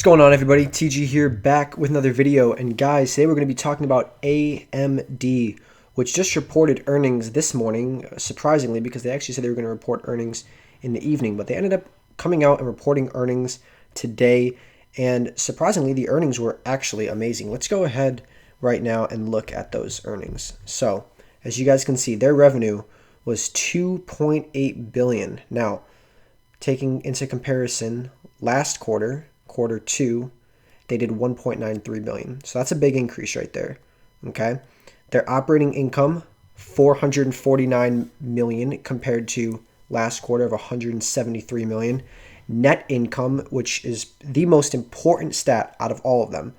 What's going on, everybody? TG here, back with another video. And guys, today we're going to be talking about AMD, which just reported earnings this morning, surprisingly, because they actually said they were going to report earnings in the evening, but they ended up coming out and reporting earnings today. And surprisingly, the earnings were actually amazing. Let's go ahead right now and look at those earnings. So, as you guys can see, their revenue was $2.8 billion. Now, taking into comparison last quarter, quarter two, they did $1.93 billion. So that's a big increase right there. Okay. Their operating income, $449 million compared to last quarter of $173 million. Net income, which is the most important stat out of all of them,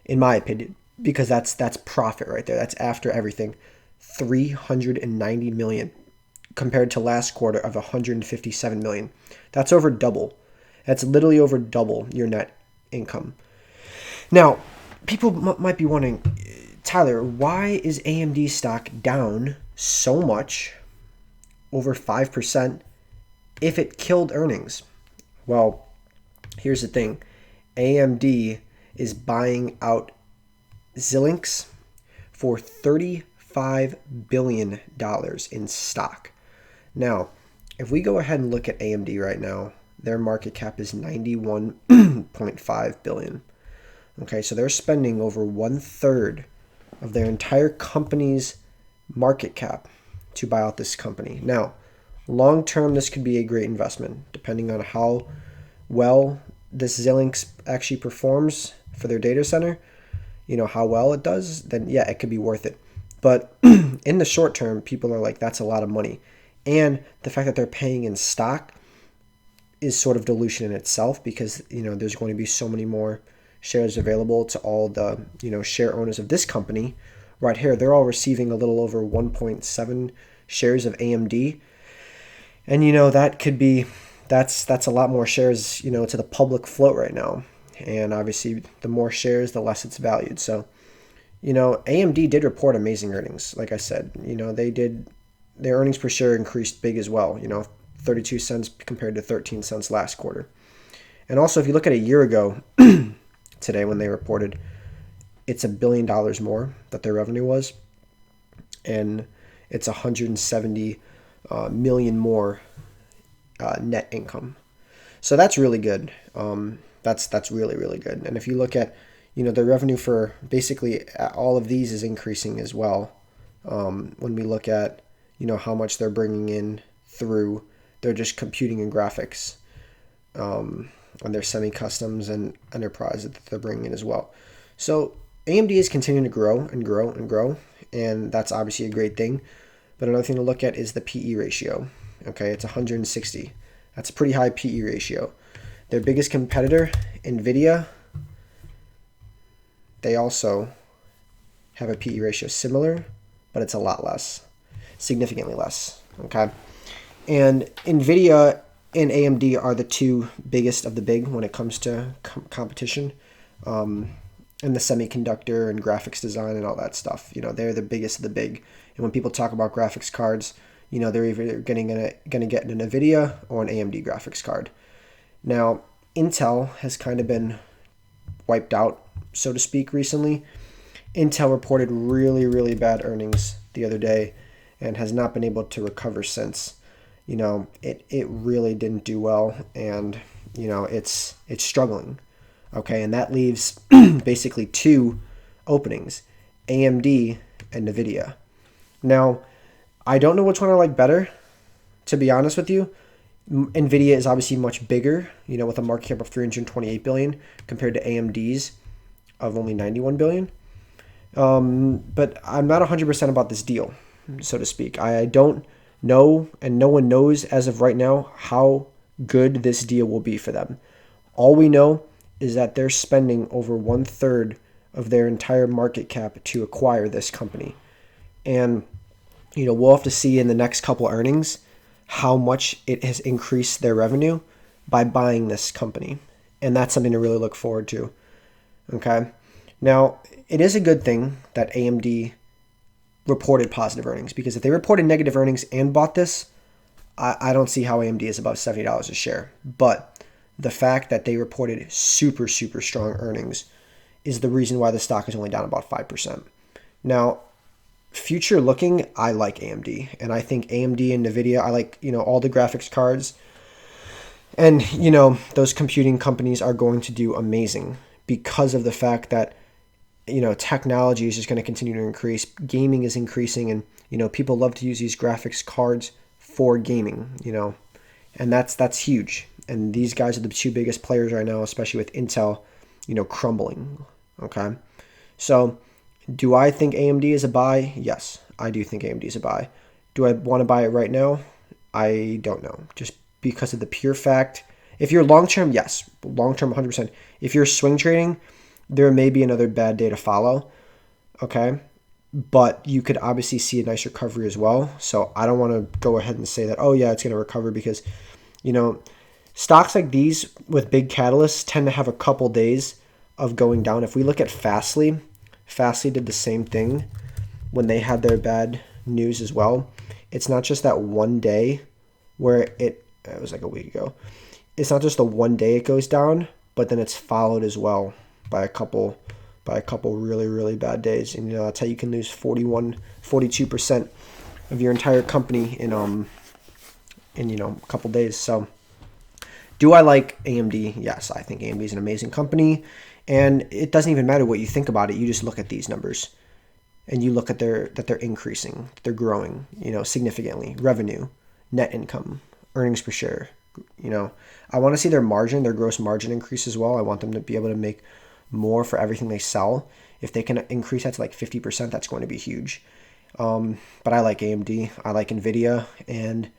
in my opinion, because that's profit right there. That's after everything. $390 million compared to last quarter of $157 million. That's over double. That's literally over double your net income. Now, people might be wondering, Tyler, why is AMD stock down so much, over 5%, if it killed earnings? Well, here's the thing. AMD is buying out Xilinx for $35 billion in stock. Now, if we go ahead and look at AMD right now, their market cap is $91.5 billion. Okay, so they're spending over 1/3 of their entire company's market cap to buy out this company. Now, long term, this could be a great investment, depending on how well this Xilinx actually performs for their data center. You know, how well it does, then yeah, it could be worth it. But in the short term, people are like, that's a lot of money. And the fact that they're paying in stock is sort of dilution in itself, because, you know, there's going to be so many more shares available to all the, you know, share owners of this company. Right here, they're all receiving a little over 1.7 shares of AMD. And, you know, that could be, that's a lot more shares, you know, to the public float right now. And obviously, the more shares, the less it's valued. So, you know, AMD did report amazing earnings. Like I said, you know, they did, their earnings per share increased big as well, you know, 32 cents compared to 13 cents last quarter. And also, if you look at a year ago, today when they reported, it's $1 billion more that their revenue was, and it's 170 million more net income. So that's really good. That's really, really good. And if you look at, you know, the revenue for basically all of these is increasing as well. When we look at, you know, how much they're bringing in through their just computing and graphics, and their semi-customs and enterprise that they're bringing in as well. So AMD is continuing to grow and grow and grow, and that's obviously a great thing. But another thing to look at is the PE ratio. Okay, it's 160. That's a pretty high PE ratio. Their biggest competitor, NVIDIA, they also have a PE ratio similar, but it's a lot less, significantly less. Okay, and NVIDIA and AMD are the two biggest of the big when it comes to competition, and the semiconductor and graphics design and all that stuff. You know, they're the biggest of the big. And when people talk about graphics cards, you know, they're either gonna get an NVIDIA or an AMD graphics card. Now, Intel has kind of been wiped out, so to speak, recently. Intel reported really, really bad earnings the other day and has not been able to recover since. You know, it really didn't do well, and, you know, it's struggling. Okay, and that leaves basically two openings, AMD and NVIDIA. Now, I don't know which one I like better, to be honest with you. NVIDIA is obviously much bigger, you know, with a market cap of $328 billion compared to AMD's of only $91 billion. But I'm not 100% about this deal, so to speak. I don't know, and no one knows as of right now, how good this deal will be for them. All we know is that they're spending over 1/3 of their entire market cap to acquire this company. And, you know, we'll have to see in the next couple earnings how much it has increased their revenue by buying this company. And that's something to really look forward to. Okay. Now, it is a good thing that AMD reported positive earnings, because if they reported negative earnings and bought this, I don't see how AMD is above $70 a share. But the fact that they reported super, super strong earnings is the reason why the stock is only down about 5%. Now, future looking, I like AMD, and I think AMD and NVIDIA, I like, all the graphics cards, and, those computing companies are going to do amazing because of the fact that, technology is just going to continue to increase. Gaming is increasing, and, people love to use these graphics cards for gaming, and that's huge. And these guys are the two biggest players right now, especially with Intel, crumbling. Okay. So do I think AMD is a buy? Yes, I do think AMD is a buy. Do I want to buy it right now? I don't know. Just because of the pure fact, if you're long-term, yes. Long-term, 100%. If you're swing trading, there may be another bad day to follow. Okay. But you could obviously see a nice recovery as well. So I don't want to go ahead and say that, oh yeah, it's going to recover, because, stocks like these with big catalysts tend to have a couple days of going down. If we look at Fastly did the same thing when they had their bad news as well. It's not just that one day where it was like a week ago. It's not just the one day it goes down, but then it's followed as well by a couple really, really bad days. And that's how you can lose 42% of your entire company in a couple days. So do I like AMD? Yes, I think AMD is an amazing company, and it doesn't even matter what you think about it. You just look at these numbers, and you look at that they're increasing, they're growing, significantly. Revenue, net income, earnings per share. I want to see their gross margin increase as well. I want them to be able to make more for everything they sell. If they can increase that to like 50%, that's going to be huge. But I like AMD, I like NVIDIA, and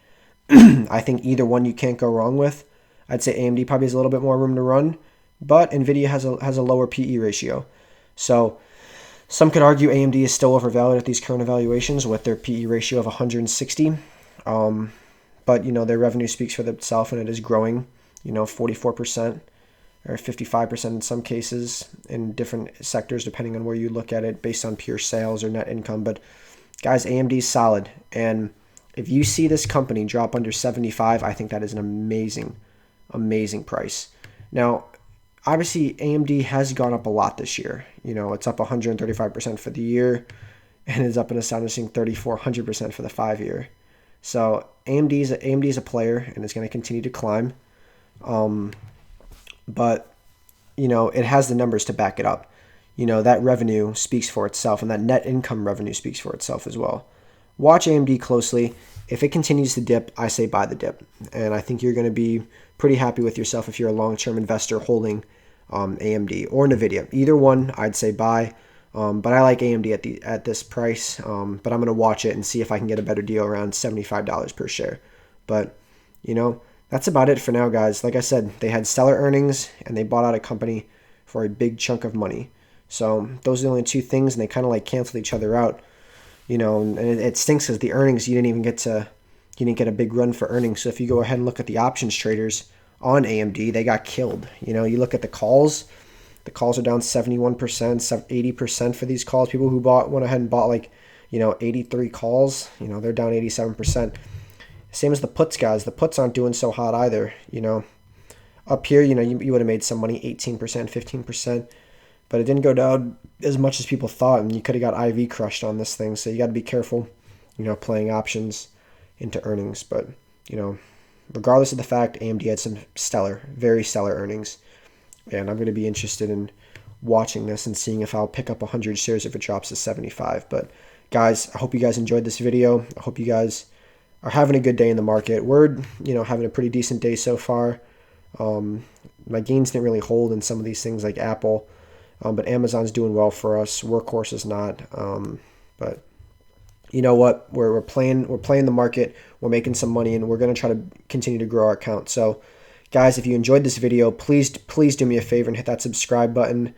I think either one you can't go wrong with. I'd say AMD probably has a little bit more room to run, but NVIDIA has a lower PE ratio. So some could argue AMD is still overvalued at these current evaluations with their PE ratio of 160. But, their revenue speaks for itself, and it is growing, 44% or 55% in some cases in different sectors, depending on where you look at it, based on pure sales or net income. But guys, AMD is solid. And if you see this company drop under 75, I think that is an amazing price. Now, obviously, AMD has gone up a lot this year. It's up 135% for the year, and is up an astonishing 3,400% for the 5-year. So AMD is a player, and it's going to continue to climb. But, it has the numbers to back it up. That revenue speaks for itself, and that net income revenue speaks for itself as well. Watch AMD closely. If it continues to dip, I say buy the dip. And I think you're going to be pretty happy with yourself if you're a long-term investor holding AMD or NVIDIA. Either one, I'd say buy. But I like AMD at this price. But I'm going to watch it and see if I can get a better deal around $75 per share. But, that's about it for now, guys. Like I said, they had stellar earnings, and they bought out a company for a big chunk of money. So those are the only two things, and they kind of like canceled each other out. And it stinks because the earnings, you didn't get a big run for earnings. So if you go ahead and look at the options traders on AMD, they got killed. You look at the calls are down 71%, 80% for these calls. People who went ahead and bought 83 calls, they're down 87%. Same as the puts, guys. The puts aren't doing so hot either. Up here, you would have made some money, 18%, 15%. But it didn't go down as much as people thought, and you could have got IV crushed on this thing. So you got to be careful, playing options into earnings. But, regardless of the fact, AMD had some very stellar earnings. And I'm going to be interested in watching this and seeing if I'll pick up 100 shares if it drops to 75. But, guys, I hope you guys enjoyed this video. I hope you guys are having a good day in the market. We're, having a pretty decent day so far. My gains didn't really hold in some of these things like Apple. But Amazon's doing well for us. Workhorse is not. But you know what? We're playing the market. We're making some money, and we're going to try to continue to grow our account. So, guys, if you enjoyed this video, please do me a favor and hit that subscribe button.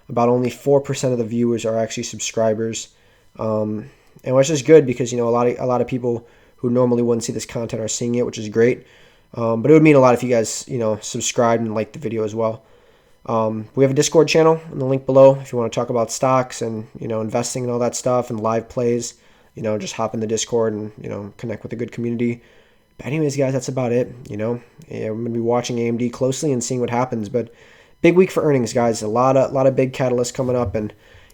About only 4% of the viewers are actually subscribers, and which is good because a lot of people who normally wouldn't see this content are seeing it, which is great. But it would mean a lot if you guys subscribed and liked the video as well. We have a Discord channel in the link below if you want to talk about stocks and investing and all that stuff and live plays. Just hop in the Discord and connect with a good community. But anyways, guys, that's about it. Yeah, I'm gonna be watching AMD closely and seeing what happens. But big week for earnings, guys. A lot of big catalysts coming up, and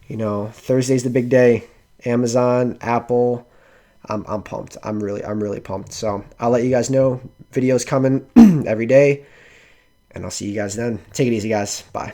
Thursday's the big day. Amazon, Apple. I'm pumped. I'm really pumped. So I'll let you guys know. Videos coming every day, and I'll see you guys then. Take it easy, guys. Bye.